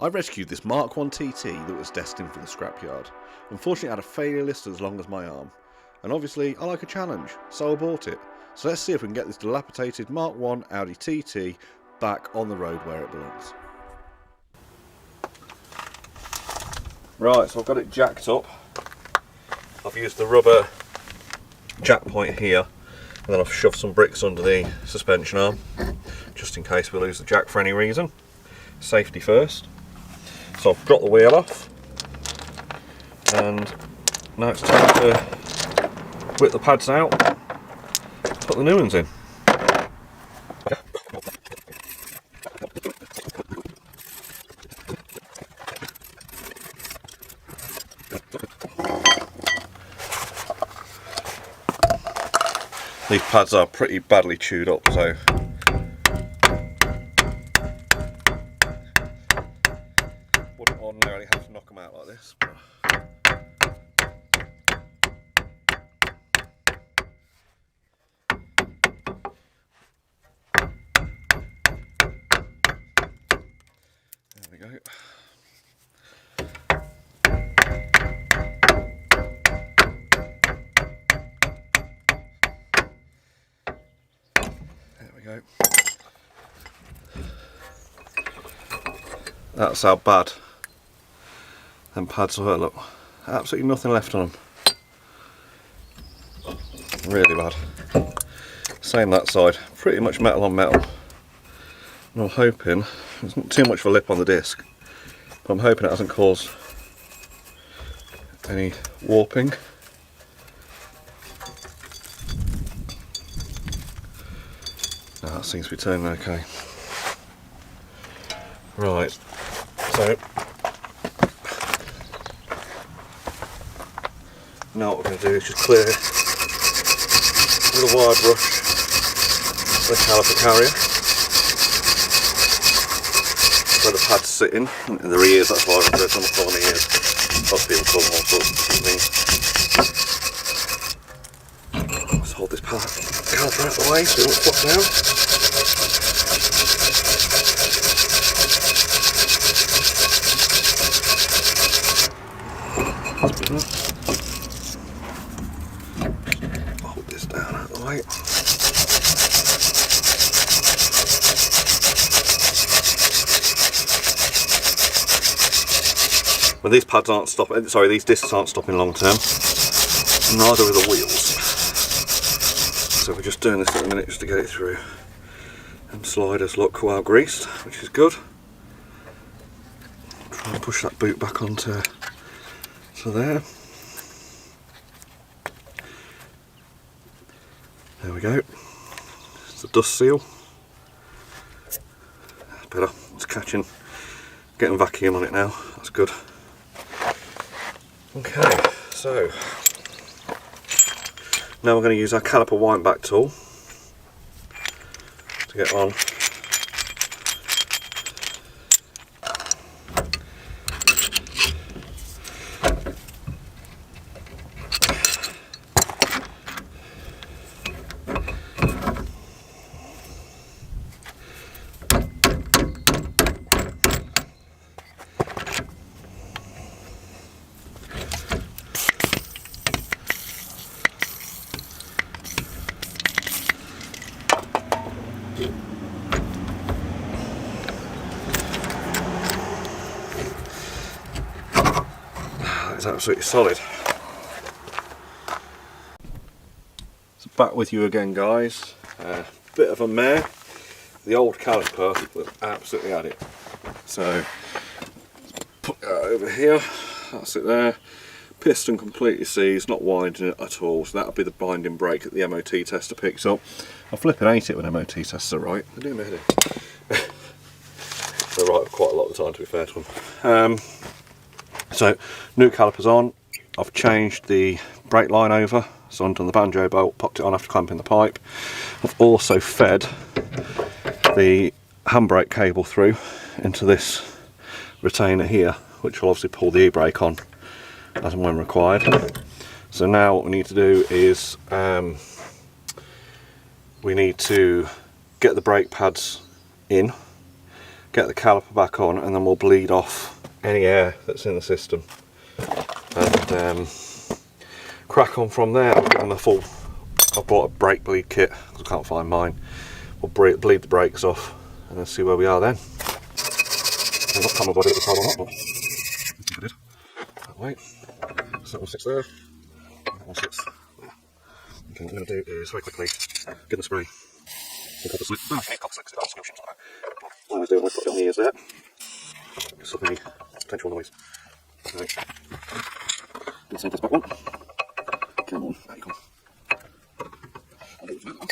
I rescued this Mark 1 TT that was destined for the scrapyard. Unfortunately, it had a failure list as long as my arm. And obviously, I like a challenge, so I bought it. So let's see if we can get this dilapidated Mark 1 Audi TT back on the road where it belongs. Right, so I've got it jacked up. I've used the rubber jack point here, and then I've shoved some bricks under the suspension arm, just in case we lose the jack for any reason. Safety first. So I've got the wheel off, and now it's time to whip the pads out, put the new ones in. These pads are pretty badly chewed up, so wouldn't ordinarily have to knock them out like this. There we go. Go. That's how bad them pads were. Look, absolutely nothing left on them. Really bad. Same that side, pretty much metal on metal. And I'm hoping there's not too much of a lip on the disc, but I'm hoping it hasn't caused any warping. That seems to be turning okay. Right, so now what we're going to do is just clear with a wire brush the caliper carrier where the pad's sitting, and their ears, that's why I've got it on the corner ears. Lots of people call them all sorts of things. Let's hold this caliper out of the way so it won't flop down. Hold this down out of the way. Well, these pads aren't stopping, sorry, these discs aren't stopping long term, neither are the wheels. So we're just doing this at the minute just to get it through. And sliders look well greased, which is good. Try and push that boot back onto there. There we go. It's the dust seal. That's better. It's catching, getting vacuum on it now. That's good. Okay, so now we're going to use our caliper wind back tool to get on. It's absolutely solid. So back with you again, guys. Bit of a mare. The old caliper was absolutely at it. So put that over here. That's it there. Piston completely seized, not winding it at all. So that'll be the binding brake that the MOT tester picks up. I flipping hate it when MOT tests are right. They do me head in. They're right quite a lot of the time, to be fair to them. So new calipers on. I've changed the brake line over, so undone the banjo bolt, popped it on after clamping the pipe. I've also fed the handbrake cable through into this retainer here, which will obviously pull the e-brake on as and when required. So now what we need to do is we need to get the brake pads in, get the caliper back on, and then we'll bleed off any air that's in the system and crack on from there. I've given them a full, I've bought a brake bleed kit because I can't find mine. We'll bleed the brakes off and then see where we are then. I'm not sure whether it was hard or not, but I think I did. Can't wait. So that one sits there, that one sits there. Okay, what I'm going to do is very quickly get the spray. Copper slip. Oh, okay, copper slicks, descriptions on that. What I was doing was put it on the ears there. It's any potential noise. Okay. Let's save this back one. Come on, there you go. I'll do that one.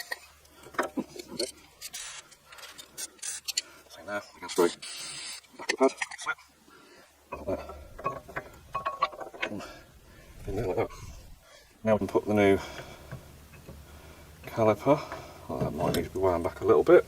Okay. Same there, we can spray. Back of the pad, slip. Like that. In there like that. Now we can put the new caliper. Well, that might need to be wound back a little bit.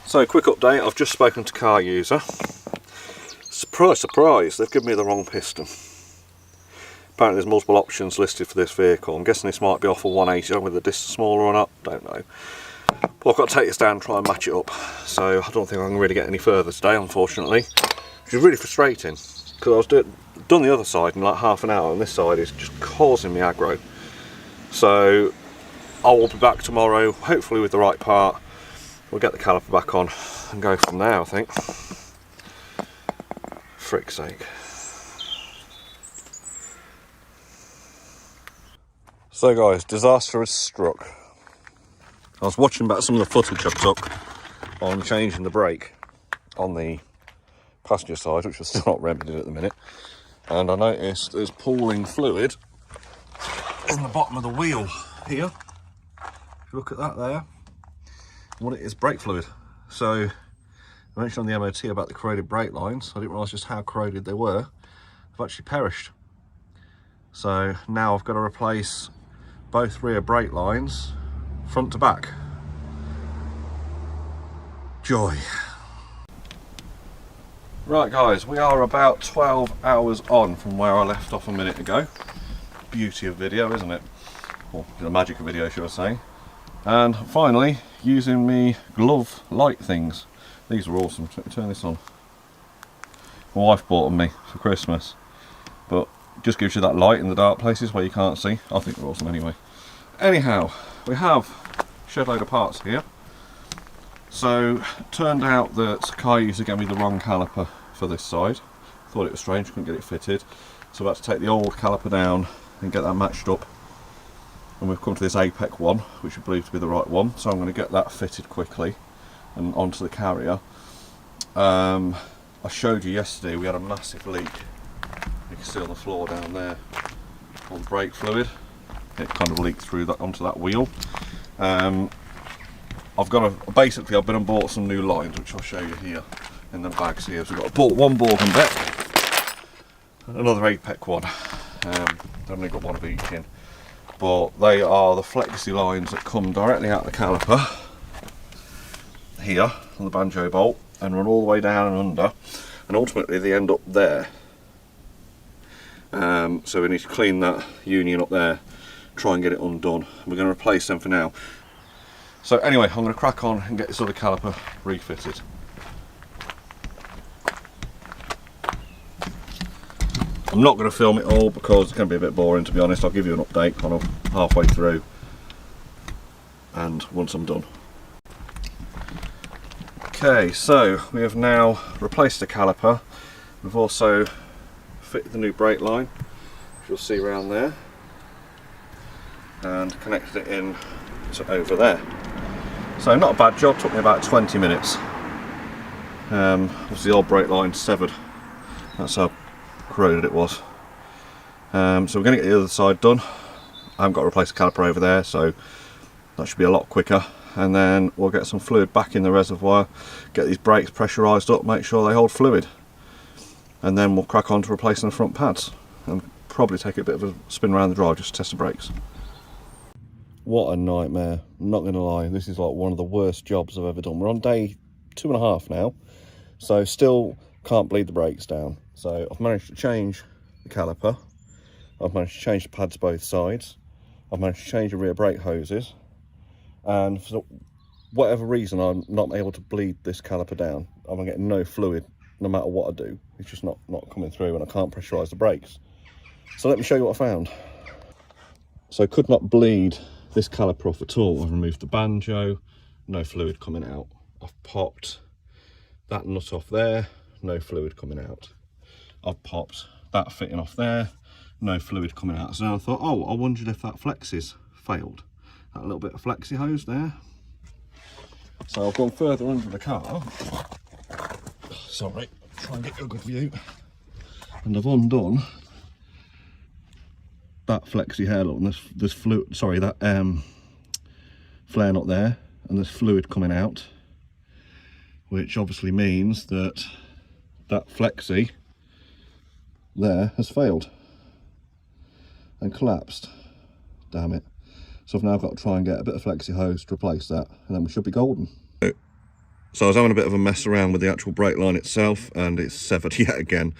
So, quick update, I've just spoken to car user. Surprise, surprise, they've given me the wrong piston. Apparently there's multiple options listed for this vehicle. I'm guessing this might be off a 180 whether the disc is smaller or not, don't know. But I've got to take this down and try and match it up. So I don't think I can really get any further today, unfortunately. Which is really frustrating, because I was done the other side in like half an hour and this side is just causing me aggro. So I will be back tomorrow, hopefully with the right part. We'll get the caliper back on and go from there, I think. Frick's sake. So guys, disaster has struck. I was watching back some of the footage I took on changing the brake on the passenger side, which was still not remedied at the minute. And I noticed there's pooling fluid in the bottom of the wheel here. If you look at that there. What it is, brake fluid. So I mentioned on the MOT about the corroded brake lines. I didn't realise just how corroded they were. They've actually perished. So now I've got to replace both rear brake lines front to back. Joy. Right guys, we are about 12 hours on from where I left off a minute ago. Beauty of video, isn't it? Or the magic of video, should I say. And finally, using me glove light things. These are awesome. Let me turn this on. My wife bought them me for Christmas. But it just gives you that light in the dark places where you can't see. I think they're awesome anyway. Anyhow, we have a shed load of parts here. So, turned out that car user gave me the wrong caliper for this side. Thought it was strange, couldn't get it fitted. So I had to take the old caliper down and get that matched up. And we've come to this Apex one, which we believe to be the right one. So I'm going to get that fitted quickly and onto the carrier. I showed you yesterday we had a massive leak. You can see on the floor down there on brake fluid. It kind of leaked through that onto that wheel. I've been and bought some new lines, which I'll show you here in the bags here. So we've got one Borg and Beck, another Apex one. I've only got one of each in. But they are the flexi lines that come directly out of the caliper here on the banjo bolt and run all the way down and under, and ultimately they end up there. So we need to clean that union up there, try and get it undone. We're going to replace them for now. So anyway, I'm going to crack on and get this other caliper refitted. I'm not going to film it all because it's going to be a bit boring, to be honest. I'll give you an update kind of halfway through and once I'm done. Okay, so we have now replaced the caliper. We've also fitted the new brake line, which you'll see around there, and connected it in to over there. So not a bad job, took me about 20 minutes. Obviously the old brake line severed, that's how corroded it was. So we're going to get the other side done. I haven't got to replace the caliper over there, so That should be a lot quicker, and then we'll get some fluid back in the reservoir, get these brakes pressurised up, make sure they hold fluid, and then we'll crack on to replacing the front pads and probably take a bit of a spin around the drive just to test the brakes. What a nightmare, I'm not going to lie, this is like one of the worst jobs I've ever done. We're on day 2.5 now, so still can't bleed the brakes down. So I've managed to change the caliper, I've managed to change the pads both sides, I've managed to change the rear brake hoses, and for whatever reason I'm not able to bleed this caliper down. I'm getting no fluid no matter what I do. It's just not coming through, and I can't pressurise the brakes. So let me show you what I found. So I could not bleed this caliper off at all. I've removed the banjo, no fluid coming out. I've popped that nut off there, no fluid coming out. I've popped that fitting off there, no fluid coming out. So now I thought, oh, I wondered if that flexis failed. That little bit of flexi hose there. So I've gone further under the car. Sorry, try and get you a good view. And I've undone that flexi hair look, and there's fluid, sorry, that flare nut there, and there's fluid coming out, which obviously means that that flexi there has failed and collapsed. Damn it. So I've now got to try and get a bit of flexi hose to replace that, and then we should be golden. So I was having a bit of a mess around with the actual brake line itself, and it's severed yet again.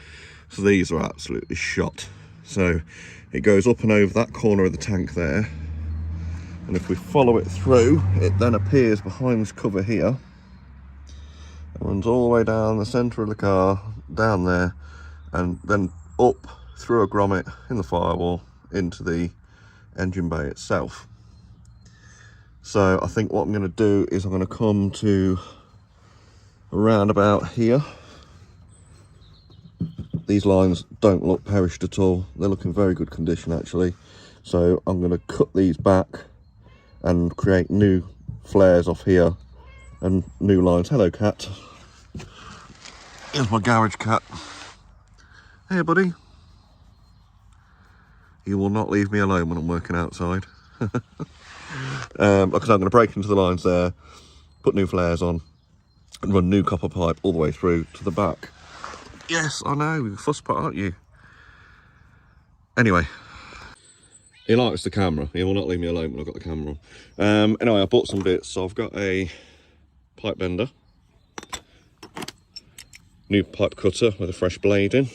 So these are absolutely shot. So it goes up and over that corner of the tank there, and if we follow it through, it then appears behind this cover here and runs all the way down the centre of the car, down there, and then up through a grommet in the firewall into the engine bay itself. So I think what I'm going to do is I'm going to come to around about here. These lines don't look perished at all, they're looking very good condition actually. So I'm going to cut these back and create new flares off here and new lines. Hello cat. Here's my garage cat. Hey buddy. You will not leave me alone when I'm working outside. Like I said, I'm going to break into the lines there, put new flares on, and run new copper pipe all the way through to the back. Yes, I know, you're a fuss pot, aren't you? Anyway, he likes the camera. He will not leave me alone when I've got the camera on. Anyway, I bought some bits. So I've got a pipe bender, new pipe cutter with a fresh blade in,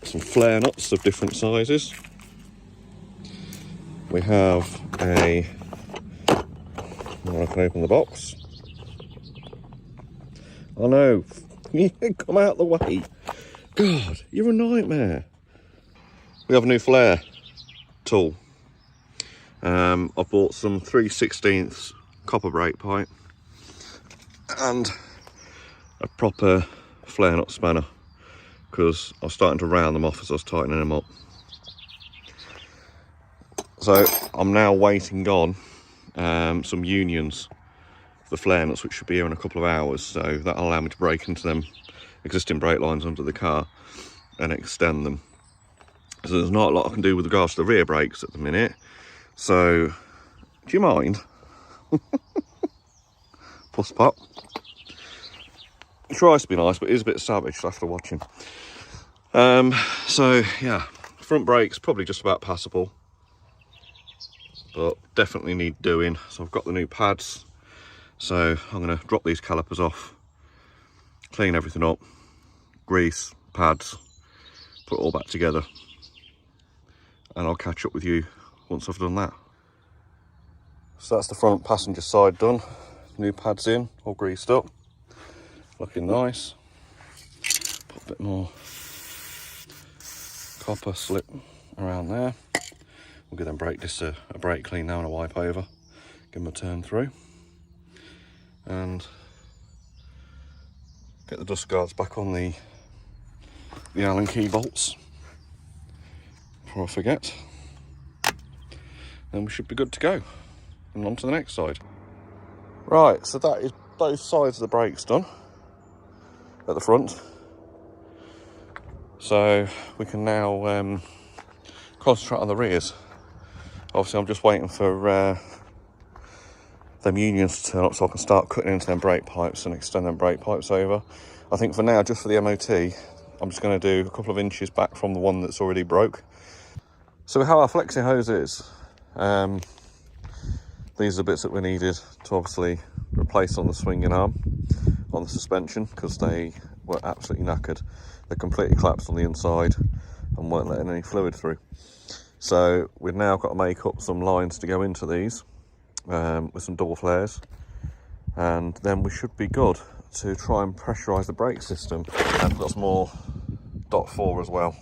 some flare nuts of different sizes. We have a, well, I can open the box. Oh no, come out the way. God, you're a nightmare. We have a new flare tool. I bought some 3/16 copper brake pipe and a proper flare nut spanner, because I was starting to round them off as I was tightening them up. So I'm now waiting on some unions for the flare nuts, which should be here in a couple of hours. So that'll allow me to break into them existing brake lines under the car and extend them. So there's not a lot I can do with regards to the rear brakes at the minute. So, do you mind? Fuss pot. He tries to be nice, but he's a bit savage, so I have to watch him. So yeah, front brakes probably just about passable, but definitely need doing. So I've got the new pads. So I'm going to drop these calipers off, clean everything up, grease, pads, put it all back together, and I'll catch up with you once I've done that. So that's the front passenger side done. New pads in, all greased up, looking nice. Put a bit more copper slip around there. We'll give them brake discs a brake clean now and a wipe over. Give them a turn through. And get the dust guards back on the Allen key bolts before I forget. Then we should be good to go. And on to the next side. Right, so that is both sides of the brakes done at the front. So we can now concentrate on the rears. Obviously I'm just waiting for them unions to turn up so I can start cutting into them brake pipes and extend them brake pipes over. I think for now, just for the MOT, I'm just going to do a couple of inches back from the one that's already broke. So how our flexi hose is, these are the bits that we needed to obviously replace on the swinging arm, on the suspension, because they were absolutely knackered. They completely collapsed on the inside and weren't letting any fluid through. So we've now got to make up some lines to go into these with some double flares, and then we should be good to try and pressurise the brake system. And we've got some more .4 as well.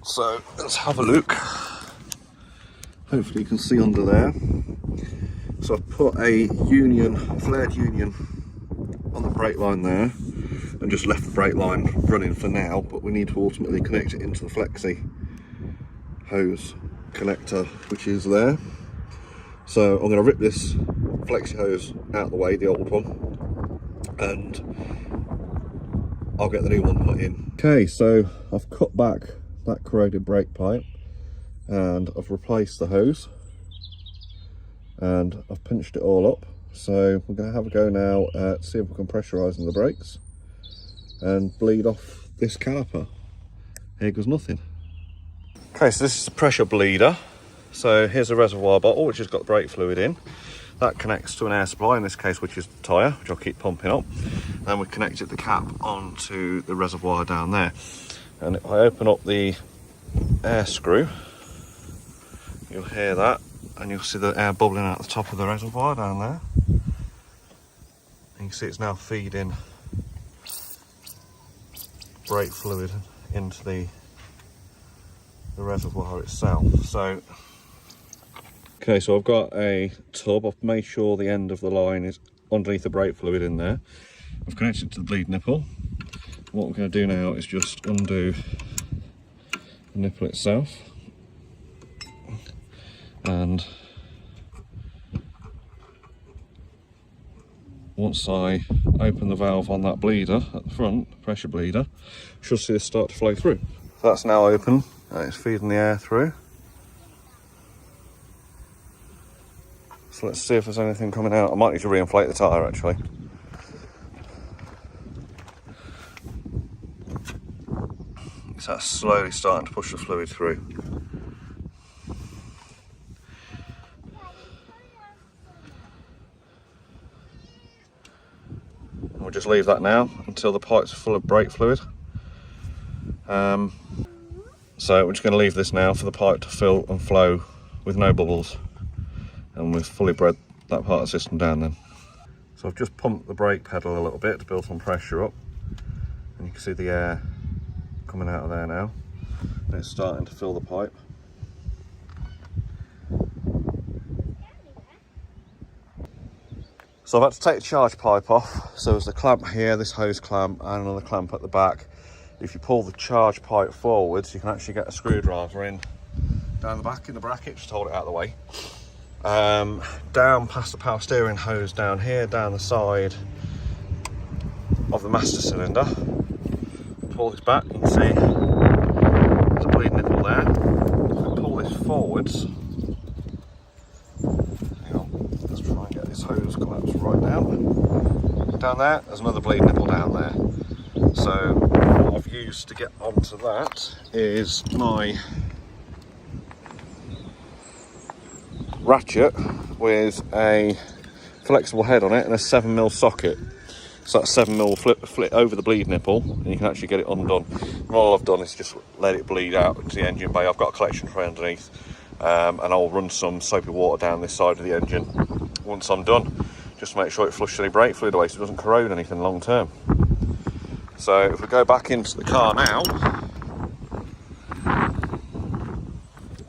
So let's have a look. Hopefully you can see under there. So I've put a flared union on the brake line there and just left the brake line running for now, but we need to ultimately connect it into the flexi hose connector, which is there. So I'm going to rip this flexi hose out of the way, the old one, and I'll get the new one put in. Okay, so I've cut back that corroded brake pipe and I've replaced the hose and I've pinched it all up. So we're going to have a go now at see if we can pressurise in the brakes and bleed off this caliper. Here goes nothing. Okay, so this is the pressure bleeder. So here's a reservoir bottle which has got brake fluid in. That connects to an air supply, in this case, which is the tyre, which I'll keep pumping up. Then we connected the cap onto the reservoir down there. And if I open up the air screw, you'll hear that, and you'll see the air bubbling out the top of the reservoir down there. And you can see it's now feeding brake fluid into the reservoir itself. So okay, so I've got a tub. I've made sure the end of the line is underneath the brake fluid in there. I've connected it to the bleed nipple. What we're going to do now is just undo the nipple itself, and once I open the valve on that bleeder at the front, pressure bleeder, you should see this start to flow through. So that's now open and it's feeding the air through. So let's see if there's anything coming out. I might need to re-inflate the tyre actually. So that's slowly starting to push the fluid through. And we'll just leave that now until the pipe's full of brake fluid. So we're just going to leave this now for the pipe to fill and flow with no bubbles. And we've fully bred that part of the system down then. So I've just pumped the brake pedal a little bit to build some pressure up. And you can see the air coming out of there now. And it's starting to fill the pipe. So I've had to take the charge pipe off. So there's a clamp here, this hose clamp, and another clamp at the back. If you pull the charge pipe forwards, you can actually get a screwdriver in down the back in the bracket, just hold it out of the way. Down past the power steering hose down here, down the side of the master cylinder. Pull this back, you can see there's a bleed nipple there. If we pull this forwards, hang on, let's try and get this hose collapsed right down. Down there, there's another bleed nipple down there. So what I've used to get onto that is my ratchet with a flexible head on it and a 7mm socket. So that's 7mm flip over the bleed nipple, and you can actually get it undone. And all I've done is just let it bleed out into the engine bay. I've got a collection tray underneath, and I'll run some soapy water down this side of the engine once I'm done, just to make sure it flushes any brake fluid away so it doesn't corrode anything long term. So if we go back into the car now,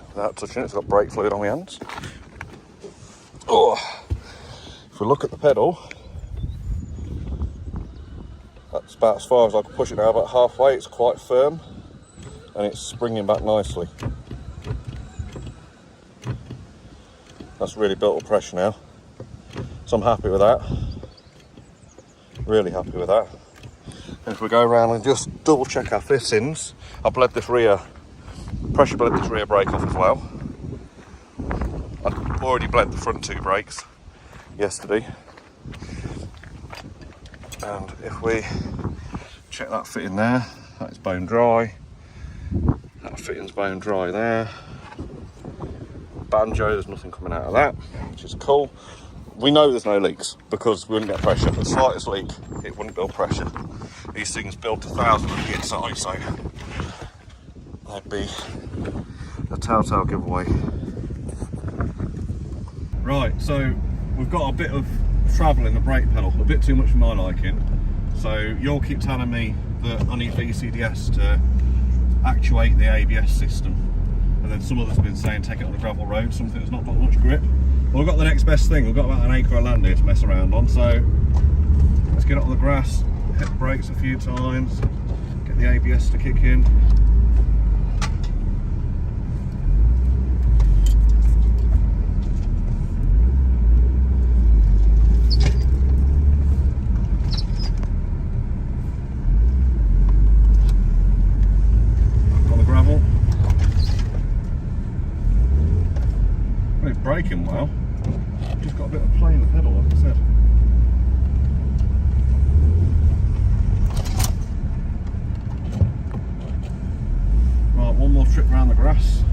without touching it, it's got brake fluid on my hands. Oh, if we look at the pedal, that's about as far as I can push it now, about halfway. It's quite firm and it's springing back nicely. That's really built up pressure now, so I'm happy with that, really happy with that. And if we go around and just double check our fittings, I bled this rear Pressure blend this rear brake off as well. I'd already bled the front two brakes yesterday. And if we check that fitting there, that is bone dry. That fitting's bone dry there. Banjo, there's nothing coming out of that, which is cool. We know there's no leaks because we wouldn't get pressure. The slightest leak, it wouldn't build pressure. These things build to 1,000 on the inside, so that'd be a telltale giveaway. Right, so we've got a bit of travel in the brake pedal, a bit too much for my liking. So you'll keep telling me that I need VCDS to actuate the ABS system, and then some others have been saying take it on a gravel road, something that's not got much grip. Well, we've got the next best thing. We've got about an acre of land here to mess around on, so let's get it on the grass, hit the brakes a few times, get the ABS to kick in. Braking well, just got a bit of play in the pedal, like I said. Right, one more trip around the grass.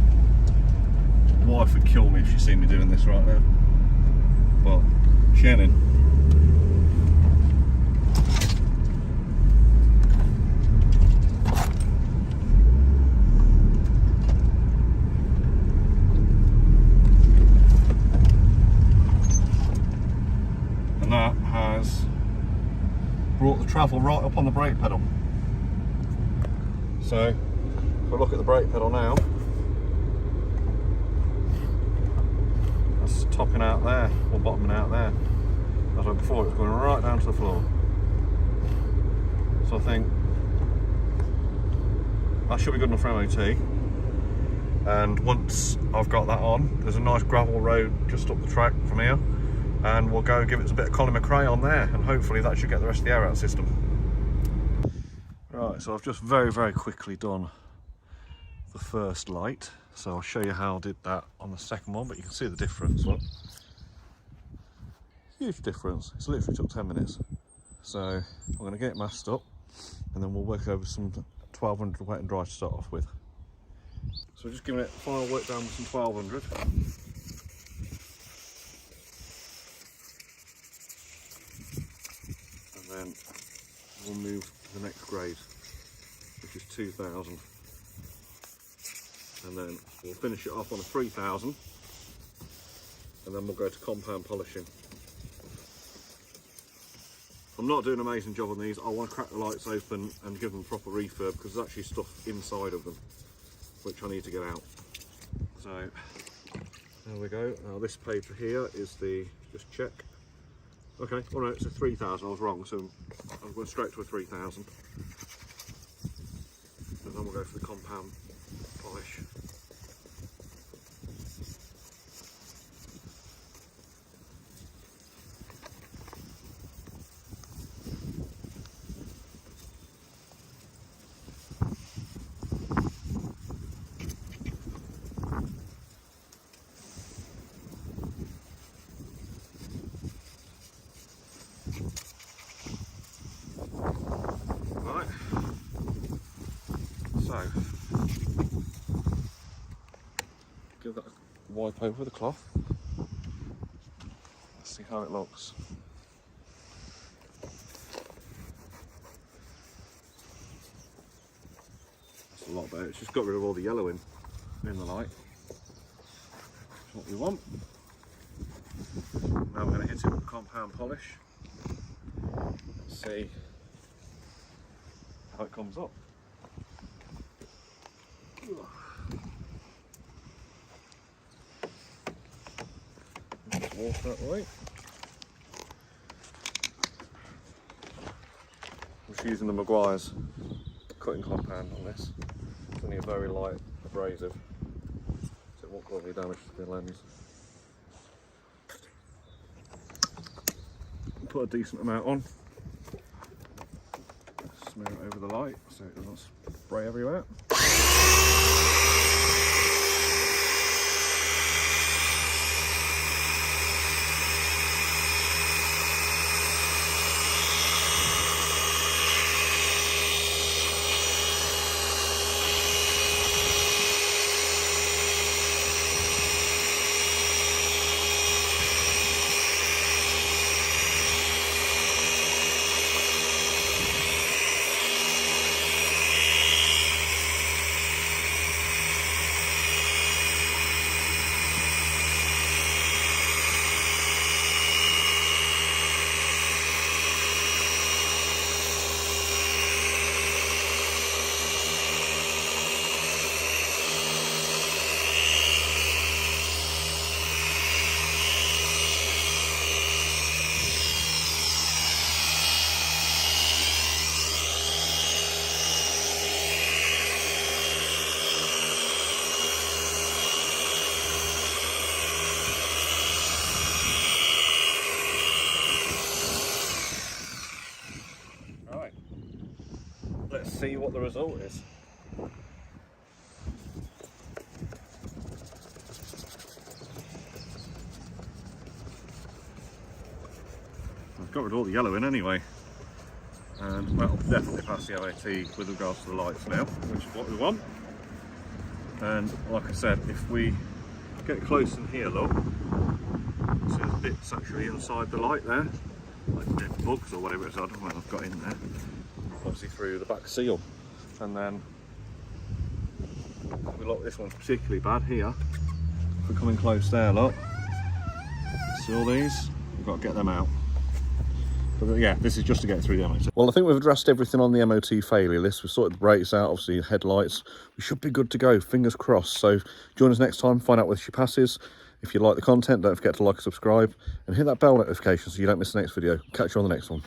My wife would kill me if she seen me doing this right now, but Shannon. Brought the travel right up on the brake pedal. So if we look at the brake pedal now, that's topping out there, or bottoming out there. As I said before, it's going right down to the floor. So I think that should be good enough for MOT. And once I've got that on, there's a nice gravel road just up the track from here, and we'll go give it a bit of Colin McRae on there, and hopefully that should get the rest of the air out system. Right, so I've just very quickly done the first light, so I'll show you how I did that on the second one, but you can see the difference. Look, huge difference. It's literally took 10 minutes. So I'm going to get it masked up, and then we'll work over some 1200 wet and dry to start off with. So just giving it final work down with some 1200. Then we'll move to the next grade, which is 2000, and then we'll finish it off on a 3000, and then we'll go to compound polishing. I'm not doing an amazing job on these. I want to crack the lights open and give them proper refurb, because there's actually stuff inside of them which I need to get out. So there we go. Now this paper here is the just check. Okay, well no, it's a 3000, I was wrong, so I'm going straight to a 3000. And then we'll go for the compound polish. So, give that a wipe over with a cloth. Let's see how it looks. That's a lot better. It's just got rid of all the yellow in the light. That's what we want. Now we're going to hit it with compound polish. Let's see how it comes up. Water that way. I'm just using the Maguire's cutting compound on this. It's only a very light abrasive, so it won't cause any damage to the lens. Put a decent amount on. Smear it over the light so it doesn't spray everywhere. you what the result is. I've got rid of all the yellow in anyway, and that'll definitely pass the MOT with regards to the lights now, which is what we want. And like I said, if we get close in here, look, see there's bits actually inside the light there, like dead bugs or whatever it is, I don't know what I've got in there, obviously through the back seal. And then we look, this one's particularly bad here. If we're coming close there, look, see all these? We've got to get them out. But yeah, this is just to get through the MOT. Well, I think we've addressed everything on the MOT failure list. We've sorted the brakes out, obviously headlights. We should be good to go, fingers crossed. So join us next time, find out whether she passes. If you like the content, don't forget to like and subscribe, and hit that bell notification so you don't miss the next video. Catch you on the next one.